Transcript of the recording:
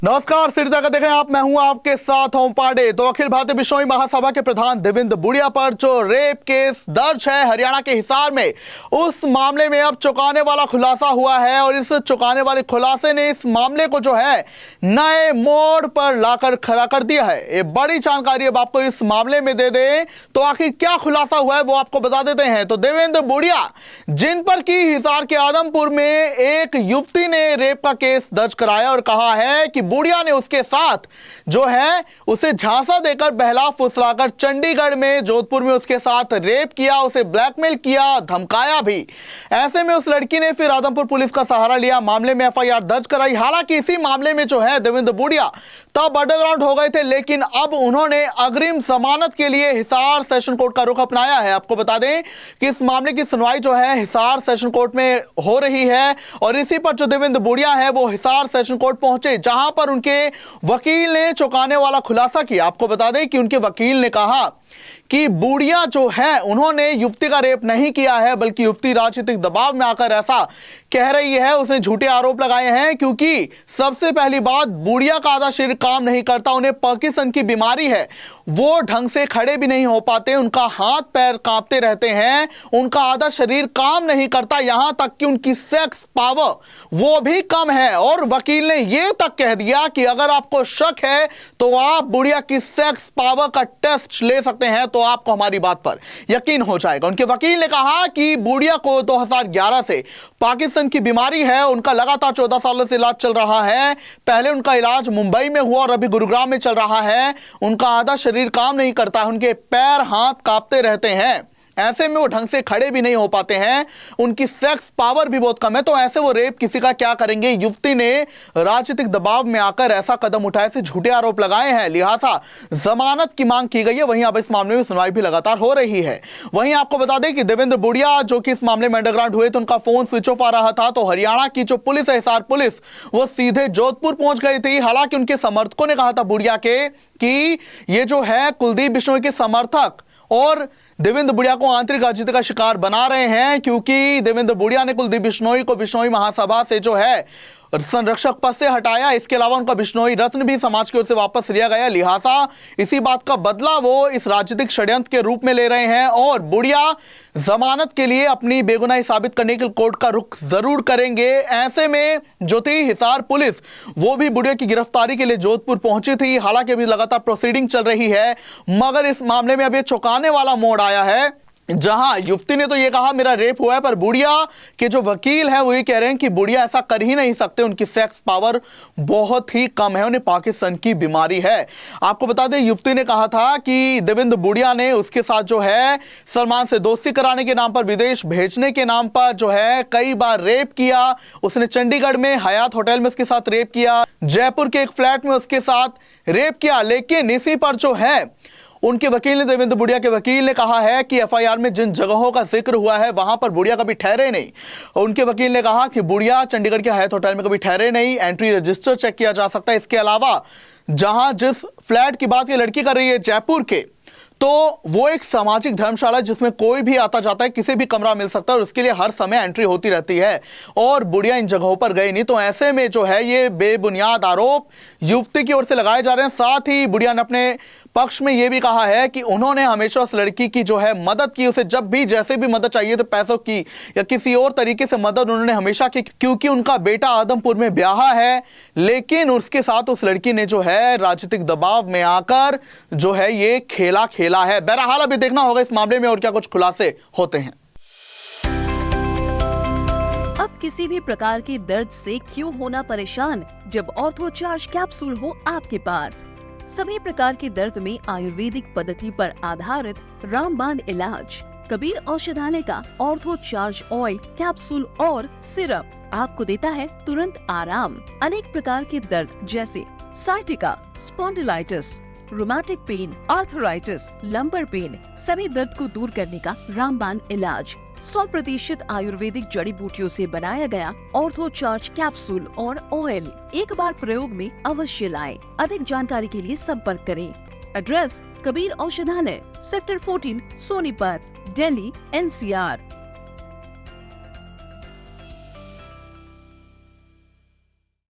नमस्कार, सिरदा का देख रहे हैं आप। मैं हूं आपके साथ ओम पांडे। तो अखिल भारतीय बिश्नोई महासभा के प्रधान देवेंद्र बुड़िया पर जो रेप केस दर्ज है हरियाणा के हिसार में, उस मामले में अब चौंकाने वाला खुलासा हुआ है और इस चौंकाने वाले खुलासे ने इस मामले को जो है नए मोड़ पर लाकर खड़ा कर दिया है। ये बड़ी जानकारी अब आपको इस मामले में दे दें तो आखिर क्या खुलासा हुआ है वो आपको बता देते हैं। तो देवेंद्र बुड़िया, जिन पर की हिसार के आदमपुर में एक युवती ने रेप का केस दर्ज कराया और कहा है कि बुड़िया ने उसके साथ जो है उसे झांसा देकर बहला फुसलाकर चंडीगढ़ में, जोधपुर में उसके साथ रेप किया, उसे ब्लैकमेल किया, धमकाया भी। ऐसे में उस लड़की ने फिर आदमपुर पुलिस का सहारा लिया, मामले में एफआईआर दर्ज कराई। हालांकि इसी मामले में जो है देवेंद्र बुड़िया तब अंडरग्राउंड हो गए थे, लेकिन अब उन्होंने अग्रिम जमानत के लिए हिसार सेशन कोर्ट का रुख अपनाया है। आपको बता दें कि इस मामले की सुनवाई जो है हिसार सेशन कोर्ट में हो रही है और इसी पर जो देवेंद्र बुड़िया है वो हिसार सेशन कोर्ट पहुंचे, जहां पर उनके वकील ने चौंकाने वाला खुलासा किया। आपको बता दें कि उनके वकील ने कहा कि बुड़िया जो है उन्होंने युवती का रेप नहीं किया है, बल्कि युवती राजनीतिक दबाव में आकर ऐसा कह रही है। उसने झूठे आरोप लगाए हैं क्योंकि सबसे पहली बात, बुड़िया का आधा शरीर काम नहीं करता, उन्हें पार्किंसन की बीमारी है, वो ढंग से खड़े भी नहीं हो पाते, उनका हाथ पैर कांपते रहते हैं, उनका आधा शरीर काम नहीं करता, यहां तक कि उनकी सेक्स पावर वो भी कम है। और वकील ने यह तक कह दिया कि अगर आपको शक है तो आप बुड़िया की सेक्स पावर का टेस्ट ले सकते हैं, तो आपको हमारी बात पर यकीन हो जाएगा। उनके वकील ने कहा कि बुड़िया को 2011 से पार्किंसन की बीमारी है, उनका लगातार 14 सालों से इलाज चल रहा है। पहले उनका इलाज मुंबई में हुआ और अभी गुरुग्राम में चल रहा है। उनका आधा शरीर काम नहीं करता, उनके पैर हाथ कांपते रहते हैं, ऐसे में वो ढंग से खड़े भी नहीं हो पाते हैं, उनकी सेक्स पावर भी बहुत कम है। तो ऐसे वो रेप किसी का क्या करेंगे। युवती ने राजनीतिक दबाव में आकर ऐसा कदम उठाए से झूठे आरोप लगाए हैं, लिहाजा जमानत की मांग की गई है। वहीं अब इस मामले में सुनवाई भी लगातार हो रही है। वहीं आपको बता दें कि देवेंद्र बुड़िया जो कि इस मामले में अंडरग्राउंड हुए तो उनका फोन स्विच ऑफ आ रहा था, तो हरियाणा की जो पुलिस है, हिसार पुलिस, वो सीधे जोधपुर पहुंच गई थी। हालांकि उनके समर्थकों ने कहा था बुड़िया के कि ये जो है कुलदीप बिश्नोई के समर्थक और देवेंद्र बुड़िया को आंतरिक राजनीति का शिकार बना रहे हैं, क्योंकि देवेंद्र बुड़िया ने कुलदीप बिश्नोई को बिश्नोई महासभा से जो है संरक्षक पद से हटाया। इसके अलावा उनका बिश्नोई रत्न भी समाज की ओर से वापस लिया गया। लिहाजा इसी बात का बदला वो इस राजनीतिक षड्यंत्र के रूप में ले रहे हैं और बुड़िया जमानत के लिए अपनी बेगुनाही साबित करने के लिए कोर्ट का रुख जरूर करेंगे। ऐसे में जो थी हिसार पुलिस, वो भी बुड़िया की गिरफ्तारी के लिए जोधपुर पहुंची थी। हालांकि अभी लगातार प्रोसीडिंग चल रही है, मगर इस मामले में अब ये चौंकाने वाला मोड़ आया है, जहां युवती ने तो ये कहा मेरा रेप हुआ है, पर बुड़िया के जो वकील हैं वो ये कह रहे हैं कि बुड़िया ऐसा कर ही नहीं सकते, उनकी सेक्स पावर बहुत ही कम है, उन्हें पार्किंसन की बीमारी है। आपको बता दें युवती ने कहा था कि देवेंद्र बुड़िया ने उसके साथ जो है सलमान से दोस्ती कराने के नाम पर, विदेश भेजने के नाम पर जो है कई बार रेप किया। उसने चंडीगढ़ में हयात होटल में उसके साथ रेप किया, जयपुर के एक फ्लैट में उसके साथ रेप किया। लेकिन इसी पर जो है उनके वकील ने, देवेंद्र बुड़िया के वकील ने कहा है कि एफआईआर में जिन जगहों का जिक्र हुआ है वहां पर बुड़िया कभी ठहरे नहीं। उनके वकील ने कहा कि बुड़िया चंडीगढ़ के हयात होटल में कभी ठहरे नहीं, एंट्री रजिस्टर चेक किया जा सकता है। इसके अलावा जहां जिस फ्लैट की बात ये लड़की कर रही है जयपुर के, तो वो एक सामाजिक धर्मशाला जिसमें कोई भी आता जाता है, किसी भी कमरा मिल सकता है और उसके लिए हर समय एंट्री होती रहती है, और बुड़िया इन जगहों पर गई नहीं। तो ऐसे में जो है ये बेबुनियाद आरोप युवती की ओर से लगाए जा रहे हैं। साथ ही बुड़िया ने अपने पक्ष में यह भी कहा है कि उन्होंने हमेशा उस लड़की की जो है मदद की, उसे जब भी जैसे भी मदद चाहिए तो पैसों की या किसी और तरीके से मदद उन्होंने हमेशा की, क्योंकि उनका बेटा आदमपुर में ब्याहा है। लेकिन उसके साथ उस लड़की ने जो है राजनीतिक दबाव में आकर जो है ये खेला खेला है। बहरहाल अभी देखना होगा इस मामले में और क्या कुछ खुलासे होते हैं। अब किसी भी प्रकार के दर्द से क्यों होना परेशान, जब ऑर्थो चार्ज कैप्सूल हो आपके पास। सभी प्रकार के दर्द में आयुर्वेदिक पद्धति पर आधारित रामबाण इलाज। कबीर औषधालय का ऑर्थो चार्ज ऑयल, कैप्सूल और सिरप आपको देता है तुरंत आराम। अनेक प्रकार के दर्द जैसे sciatica, spondylitis, rheumatic pain, arthritis, lumbar pain, सभी दर्द को दूर करने का रामबाण इलाज। 100% आयुर्वेदिक जड़ी बूटियों से बनाया गया ऑर्थो चार्ज कैप्सूल और ऑयल एक बार प्रयोग में अवश्य लाएं। अधिक जानकारी के लिए संपर्क करें। एड्रेस कबीर औषधालय, सेक्टर 14, सोनीपत, दिल्ली, NCR।